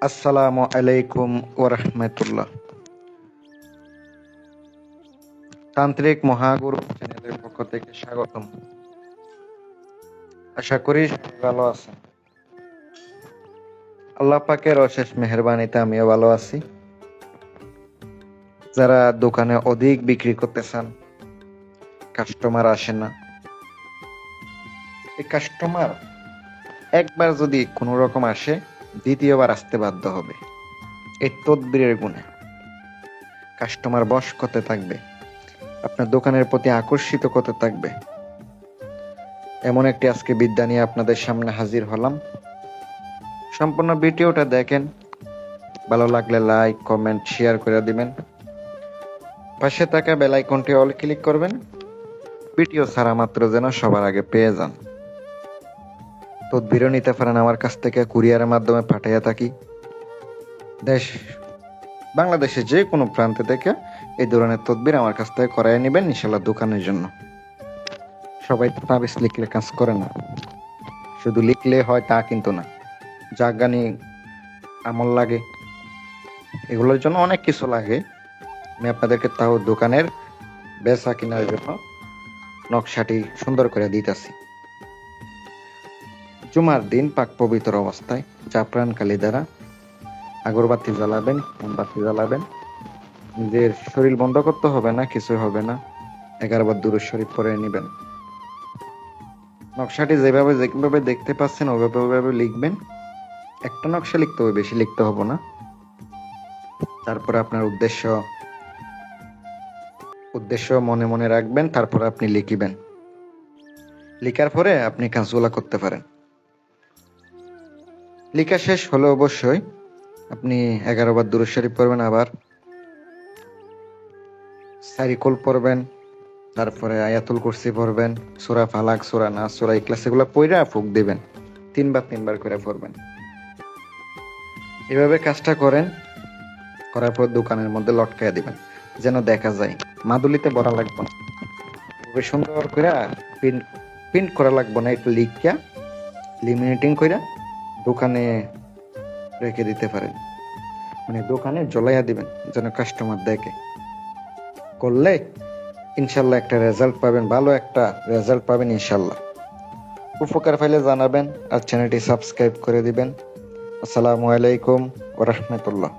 আসসালামু আলাইকুম ওরহমতুল্লাহ। তান্ত্রিক মহাগুরু চ্যানেলের পক্ষ থেকে স্বাগতম। আশা করি সবাই ভালো আছেন। আল্লাহ পাকের অশেষ মেহেরবানিতে আমিও ভালো আছি। যারা দোকানে অধিক বিক্রি করতে চান, কাস্টমার আসে না, এই কাস্টমার একবার যদি কোনো রকম আসে, দ্বিতীয়বার আসতে বাধ্য হবে। এই তদবিরের গুণে কাস্টমার বশ করতে থাকবে, আপনার দোকানের প্রতি আকর্ষিত করতে থাকবে। এমন একটি আজকে বিদ্যা নিয়ে আপনাদের সামনে হাজির হলাম। সম্পূর্ণ ভিডিওটা দেখেন, ভালো লাগলে লাইক কমেন্ট শেয়ার করে দিবেন। পাশে থাকা বেল আইকনটি অল ক্লিক করবেন, ভিডিও ছাড়া মাত্র যেন সবার আগে পেয়ে যান। তদবিরও নিতে পারেন আমার কাছ থেকে, কুরিয়ারের মাধ্যমে পাঠাইয়া থাকি। বাংলাদেশে যে কোনো প্রান্তে থেকে এই ধরনের তদবির আমার কাছ থেকে করাই নেবেন ইনশাল্লাহ দোকানের জন্য। সবাই তো তাবিজ লিখলে কাজ করে না, শুধু লিখলে হয় তা কিন্তু না, জাগানি আমল লাগে, এগুলোর জন্য অনেক কিছু লাগে। আমি আপনাদেরকে তাও দোকানের বেচা কেনার জন্য নকশাটি সুন্দর করে দিতেছি। জুমার দিন পাক পবিত্র অবস্থায় জাফরান কালি দ্বারা আগরবাতি জ্বালাবেন, মোমবাতি জ্বালাবেন। নিজের শরীর বন্ধ করতে হবে না, কিছু হবে না। 11 বার দুরূদ শরীফ পড়ে নেবেন। নকশাটি যেভাবে দেখতে পাচ্ছেন ওইভাবে লিখবেন। একটা নকশা লিখতে হবে, বেশি লিখতে হবে না। তারপরে আপনার উদ্দেশ্য মনে মনে রাখবেন, তারপরে আপনি লিখিবেন। লিখার পরে আপনি কাজগুলা করতে পারেন। লিখা শেষ হলে অবশ্যই আপনি 11 বার দুরূদ শরীফ পড়বেন, আবার সারিকুল পড়বেন, তারপরে আয়াতুল কুরসি পড়বেন, সূরা ফালাক, সূরা নাস, সূরা ইখলাস এগুলো পড়া ফুঁক দিবেন। 3 বার করে পড়বেন। এভাবে কাজটা করেন, করার পর দোকানের মধ্যে লটকাইয়া দিবেন যেন দেখা যায়। মাদুলিতে ভরা লাগবে না, খুবই সুন্দর করে প্রিন্ট করা লাগবে না, একটু লিখিয়া লিমিনেটিং করে দোকানে রেখে দিতে পারেন। মানে দোকানে জ্বলাইয়া দিবেন যেন কাস্টমার দেখে। করলে ইনশাল্লাহ একটা রেজাল্ট পাবেন, ভালো একটা রেজাল্ট পাবেন ইনশাল্লাহ। উপকার পাইলে জানাবেন আর চ্যানেলটি সাবস্ক্রাইব করে দিবেন। আসসালামু আলাইকুম ওয়া রাহমাতুল্লাহ।